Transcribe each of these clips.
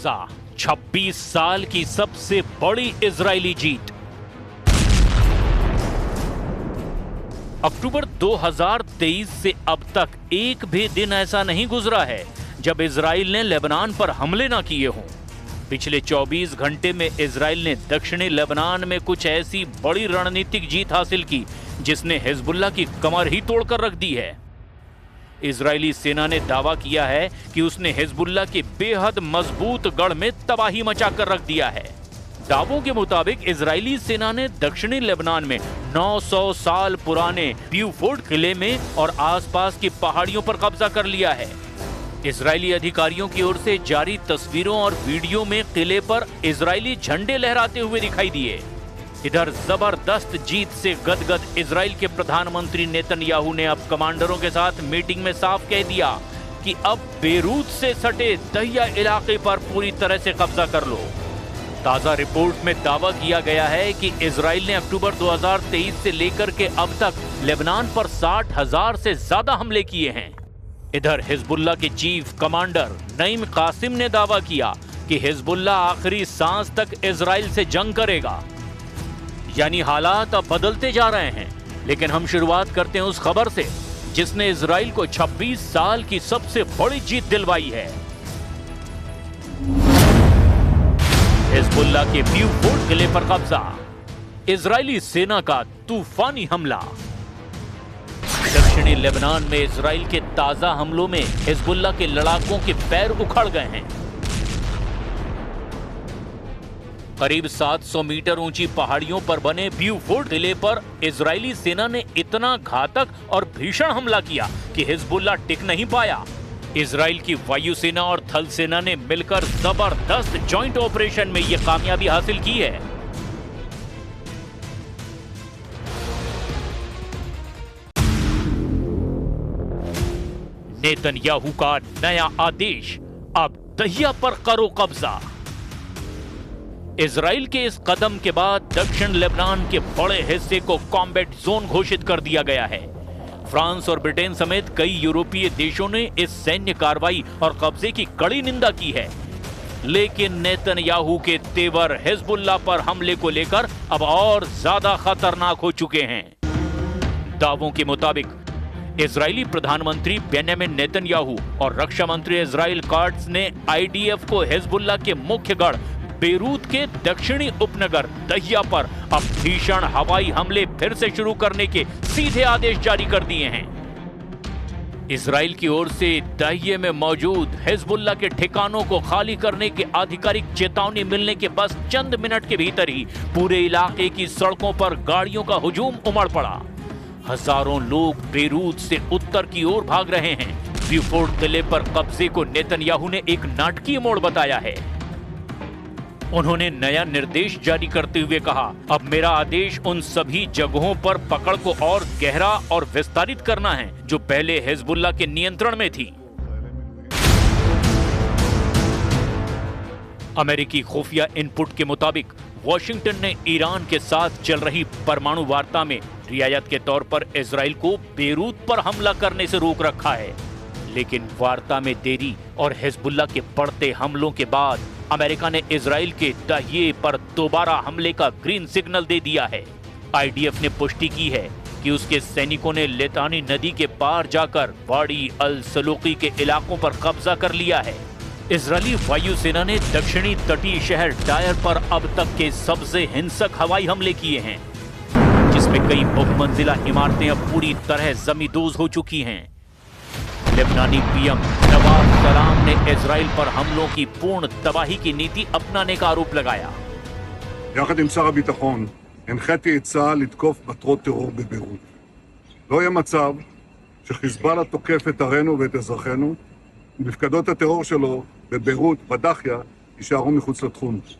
कब्जा, 26 साल की सबसे बड़ी इजरायली जीत। अक्टूबर 2023 से अब तक एक भी दिन ऐसा नहीं गुजरा है जब इजराइल ने लेबनान पर हमले ना किए हों। पिछले 24 घंटे में इजराइल ने दक्षिणी लेबनान में कुछ ऐसी बड़ी रणनीतिक जीत हासिल की जिसने हिजबुल्लाह की कमर ही तोड़कर रख दी है। इजरायली सेना ने दावा किया है कि उसने हिजबुल्लाह के बेहद मजबूत गढ़ में तबाही मचाकर रख दिया है। दावों के मुताबिक इजरायली सेना ने दक्षिणी लेबनान में 900 साल पुराने ब्यूफोर्ड किले में और आसपास की पहाड़ियों पर कब्जा कर लिया है। इजरायली अधिकारियों की ओर से जारी तस्वीरों और वीडियो में किले पर इजरायली झंडे लहराते हुए दिखाई दिए। इधर जबरदस्त जीत से गदगद इजराइल के प्रधानमंत्री नेतन्याहू ने अब कमांडरों के साथ मीटिंग में साफ कह दिया कि अब बेरूत से सटे दहिया इलाके पर पूरी तरह से कब्जा कर लो। ताजा रिपोर्ट में दावा किया गया है कि इजराइल ने अक्टूबर 2023 से लेकर के अब तक लेबनान पर 60,000 से ज्यादा हमले किए हैं। इधर हिजबुल्लाह के चीफ कमांडर नईम कासिम ने दावा किया कि हिजबुल्लाह आखिरी सांस तक इजराइल से जंग करेगा। यानी हालात अब बदलते जा रहे हैं, लेकिन हम शुरुआत करते हैं उस खबर से जिसने इजराइल को 26 साल की सबसे बड़ी जीत दिलवाई है। हिजबुल्लाह के ब्यूफोर्ड किले पर कब्जा, इजरायली सेना का तूफानी हमला। दक्षिणी लेबनान में इजराइल के ताजा हमलों में हिजबुल्लाह के लड़ाकों के पैर उखड़ गए हैं। करीब 700 मीटर ऊंची पहाड़ियों पर बने ब्यूफोर्ड किले पर इजरायली सेना ने इतना घातक और भीषण हमला किया कि हिजबुल्लाह टिक नहीं पाया। इजराइल की वायुसेना और थल सेना ने मिलकर जबरदस्त जॉइंट ऑपरेशन में यह कामयाबी हासिल की है। नेतन्याहू का नया आदेश, अब दहिया पर करो कब्जा। इजराइल के इस कदम के बाद दक्षिण लेबनान के बड़े हिस्से को कॉम्बैट जोन घोषित कर दिया गया है। फ्रांस और ब्रिटेन समेत कई यूरोपीय देशों ने इस सैन्य कार्रवाई और कब्जे की कड़ी निंदा की है। लेकिन नेतन्याहू के तेवर हिजबुल्लाह पर हमले को लेकर अब और ज्यादा खतरनाक हो चुके हैं। दावों के मुताबिक इजरायली प्रधानमंत्री बेंजामिन नेतन्याहू और रक्षा मंत्री इजराइल काट्ज ने आईडीएफ को हिजबुल्लाह के मुख्य गढ़ बेरूत के दक्षिणी उपनगर दहिया पर अब भीषण हवाई हमले फिर से शुरू करने के सीधे आदेश जारी कर दिए हैं। इजराइल की ओर से दहिये में मौजूद हिजबुल्लाह के ठिकानों को खाली करने की आधिकारिक चेतावनी मिलने के बस चंद मिनट के भीतर ही पूरे इलाके की सड़कों पर गाड़ियों का हुजूम उमड़ पड़ा। हजारों लोग बेरूत से उत्तर की ओर भाग रहे हैं। ब्यूफोर्ड किले पर कब्जे को नेतन्याहू ने एक नाटकीय मोड़ बताया है। उन्होंने नया निर्देश जारी करते हुए कहा, अब मेरा आदेश उन सभी जगहों पर पकड़ को और गहरा और विस्तारित करना है जो पहले हिजबुल्लाह के नियंत्रण में थी। अमेरिकी खुफिया इनपुट के मुताबिक वॉशिंगटन ने ईरान के साथ चल रही परमाणु वार्ता में रियायत के तौर पर इजराइल को बेरूत पर हमला करने से रोक रखा है। लेकिन वार्ता में देरी और हिजबुल्लाह के बढ़ते हमलों के बाद अमेरिका ने इजराइल के दहिये पर दोबारा हमले का ग्रीन सिग्नल दे दिया है। आईडीएफ ने पुष्टि की है कि उसके सैनिकों ने लितानी नदी के पार जाकर वाडी अल सलूकी के इलाकों पर कब्जा कर लिया है। इजरायली वायुसेना ने दक्षिणी तटीय शहर टायर पर अब तक के सबसे हिंसक हवाई हमले किए हैं, जिसमें कई बहुमंजिला इमारतें अब पूरी तरह जमींदोज हो चुकी हैं। लेबनानी पीएम नवाब सलाम ने इजराइल पर हमलों की पूर्ण तबाही की नीति अपनाने का आरोप लगाया। יחד עם שר הביטחון הנחיתי את צה"ל לתקוף מטרות טרור בביירות. לא יהיה מצב שחיזבאללה תוקף את ערינו ואת אזרחינו, ומפקדות הטרור שלו בביירות, בדחיה, יישארו מחוץ לתחום.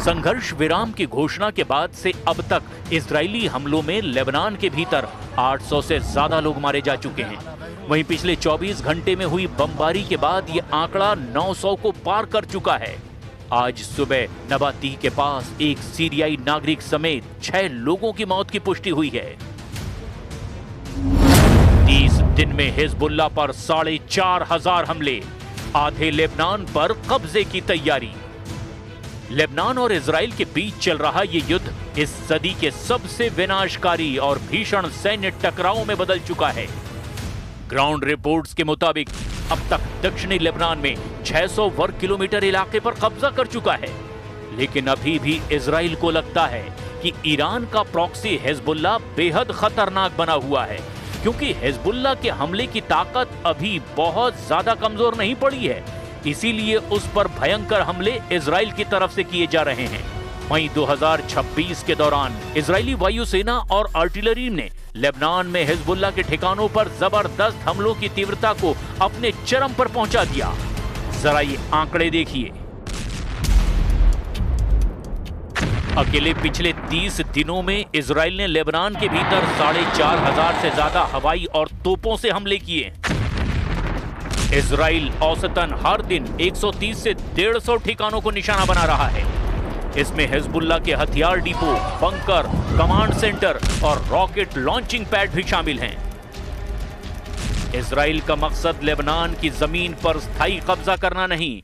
संघर्ष विराम की घोषणा के बाद से अब तक इजरायली हमलों में लेबनान के भीतर 800 से ज्यादा लोग मारे जा चुके हैं। वहीं पिछले 24 घंटे में हुई बमबारी के बाद ये आंकड़ा 900 को पार कर चुका है। आज सुबह नबाती के पास एक सीरियाई नागरिक समेत 6 लोगों की मौत की पुष्टि हुई है। 30 दिन में हिजबुल्लाह पर 4,500 हमले, आधे लेबनान पर कब्जे की तैयारी। लेबनान और इजराइल के बीच चल रहा ये युद्ध इस सदी के सबसे विनाशकारी और भीषण सैन्य टकरावों में बदल चुका है। ग्राउंड रिपोर्ट्स के मुताबिक अब तक दक्षिणी लेबनान में 600 वर्ग किलोमीटर इलाके पर कब्जा कर चुका है, लेकिन अभी भी इजराइल को लगता है कि ईरान का प्रॉक्सी हिजबुल्लाह बेहद खतरनाक बना हुआ है, क्योंकि हिजबुल्लाह के हमले की ताकत अभी बहुत ज्यादा कमजोर नहीं पड़ी है। इसीलिए उस पर भयंकर हमले इजराइल की तरफ से किए जा रहे हैं। मई 2026 के दौरान इजरायली वायुसेना और आर्टिलरी ने लेबनान में हिजबुल्लाह के ठिकानों पर जबरदस्त हमलों की तीव्रता को अपने चरम पर पहुंचा दिया। जरा ये आंकड़े देखिए। अकेले पिछले 30 दिनों में इजराइल ने लेबनान के भीतर 4,500 से ज्यादा हवाई और तोपों से हमले किए। इजराइल औसतन हर दिन 130 से 150 ठिकानों को निशाना बना रहा है। इसमें हिजबुल्लाह के हथियार डिपो, बंकर, कमांड सेंटर और रॉकेट लॉन्चिंग पैड भी शामिल हैं। इजराइल का मकसद लेबनान की जमीन पर स्थायी कब्जा करना नहीं,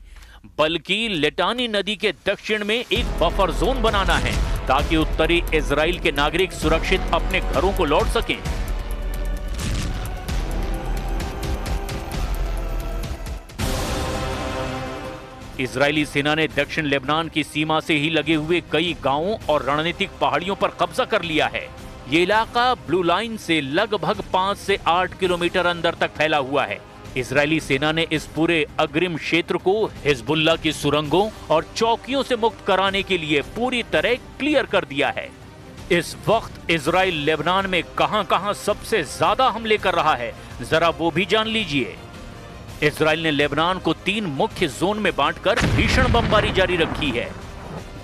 बल्कि लिटानी नदी के दक्षिण में एक बफर जोन बनाना है, ताकि उत्तरी इजराइल के नागरिक सुरक्षित अपने घरों को लौट सकें। इजरायली सेना ने दक्षिण लेबनान की सीमा से ही लगे हुए कई गांवों और रणनीतिक पहाड़ियों पर कब्जा कर लिया है। ये इलाका ब्लू लाइन से लगभग 5 से 8 किलोमीटर अंदर तक फैला हुआ है। इजरायली सेना ने इस पूरे अग्रिम क्षेत्र को हिजबुल्लाह की सुरंगों और चौकियों से मुक्त कराने के लिए पूरी तरह क्लियर कर दिया है। इस वक्त इजराइल लेबनान में कहां-कहां सबसे ज्यादा हमले कर रहा है, जरा वो भी जान लीजिए। इजराइल ने लेबनान को 3 मुख्य जोन में बांटकर भीषण बमबारी जारी रखी है।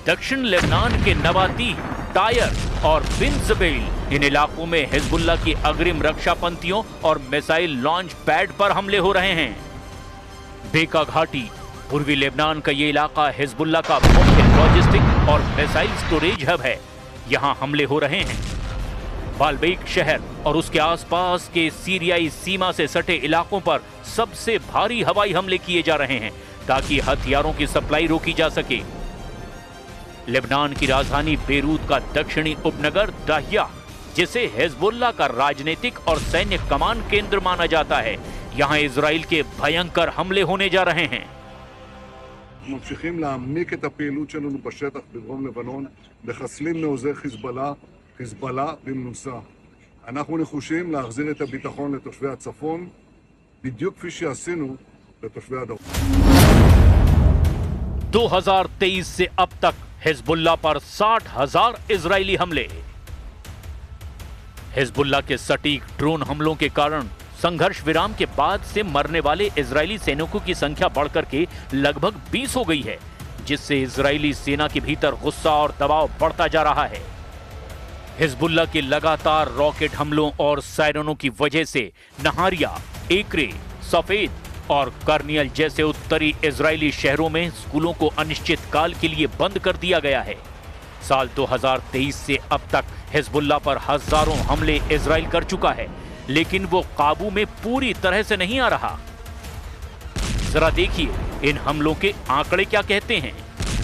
दक्षिण लेबनान के नबाती, टायर और बिन जबेल इन इलाकों में हिजबुल्लाह की अग्रिम रक्षा पंक्तियों और मिसाइल लॉन्च पैड पर हमले हो रहे हैं। बेका घाटी, पूर्वी लेबनान का ये इलाका हिजबुल्लाह का मुख्य लॉजिस्टिक और मिसाइल स्टोरेज हब है। यहाँ हमले हो रहे हैं। बालबेक शहर और उसके आसपास के सीरियाई सीमा से सटे इलाकों पर सबसे भारी हवाई हमले किए जा रहे हैं, ताकि हथियारों की सप्लाई रोकी जा सके। लेबनान की राजधानी बेरूत का दक्षिणी उपनगर दाहिया, जिसे हिजबुल्लाह का राजनीतिक और सैन्य कमान केंद्र माना जाता है, यहां इजराइल के भयंकर हमले होने जा रहे हैं। ממשיכים להעמיק את הפעילות שלנו בשטח בדרום לבנון, מחסלים מעוזי חיזבאללה במנוסה. אנחנו נחושים להחזיר את הביטחון לתושבי הצפון, בדיוק כפי שעשינו לתושבי הדרום. 2023 से अब तक हिजबुल्लाह पर 60,000 इजरायली हमले। हिजबुल्लाह के सटीक ड्रोन हमलों के कारण संघर्ष विराम के बाद से मरने वाले इजरायली सैनिकों की संख्या बढ़कर के लगभग 20 हो गई है, जिससे इजरायली सेना के भीतर गुस्सा और दबाव बढ़ता जा रहा है। हिजबुल्लाह के लगातार रॉकेट हमलों और सायरनों की वजह से नहारिया, एकरे, सफेद और कर्नियल जैसे उत्तरी इजरायली शहरों में स्कूलों को अनिश्चित काल के लिए बंद कर दिया गया है। साल 2023 से अब तक हिजबुल्लाह पर हजारों हमले इजराइल कर चुका है, लेकिन वो काबू में पूरी तरह से नहीं आ रहा। जरा देखिए इन हमलों के आंकड़े क्या कहते हैं।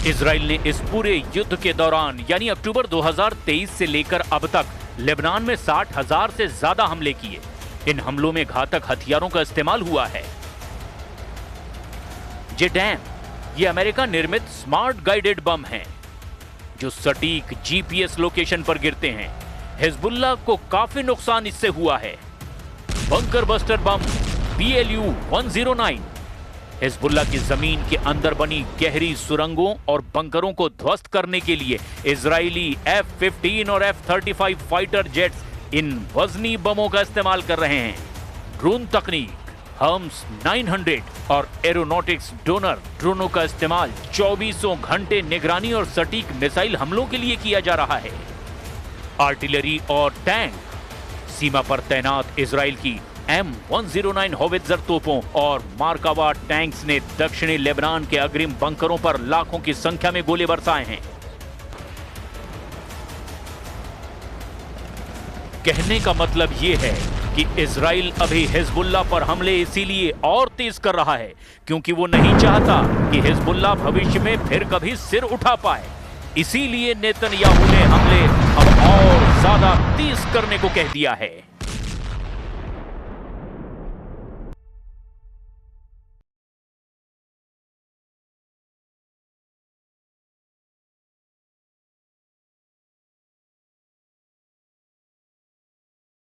इजराइल ने इस पूरे युद्ध के दौरान यानी अक्टूबर 2023 से लेकर अब तक लेबनान में 60,000 से ज्यादा हमले किए। इन हमलों में घातक हथियारों का इस्तेमाल हुआ है। जेडैम ये अमेरिका निर्मित स्मार्ट गाइडेड बम हैं, जो सटीक जीपीएस लोकेशन पर गिरते हैं। हिजबुल्लाह को काफी नुकसान इससे हुआ है। Bunker buster bomb PLU-109 Hezbollah की जमीन के अंदर बनी गहरी सुरंगों और बंकरों को ध्वस्त करने के लिए इजरायली F-15 और F-35 फाइटर जेट्स इन वजनी बमों का इस्तेमाल कर रहे हैं। ड्रोन तकनीक हम्स 900 और एरोनॉटिक्स डोनर ड्रोनों का इस्तेमाल 24 घंटे निगरानी और सटीक मिसाइल हमलों के लिए किया जा रहा है। आर्टिलरी और टैंक सीमा पर तैनात इजराइल की M109 होवित्जर तोपों और मार्कावा टैंक्स ने दक्षिणी लेबनान के अग्रिम बंकरों पर लाखों की संख्या में गोले बरसाए हैं। कहने का मतलब यह है कि इजराइल अभी हिजबुल्लाह पर हमले इसीलिए और तेज कर रहा है क्योंकि वो नहीं चाहता कि हिजबुल्लाह भविष्य में फिर कभी सिर उठा पाए। इसीलिए नेतन्याहू ने हमले अब और ज्यादा तेज करने को कह दिया है।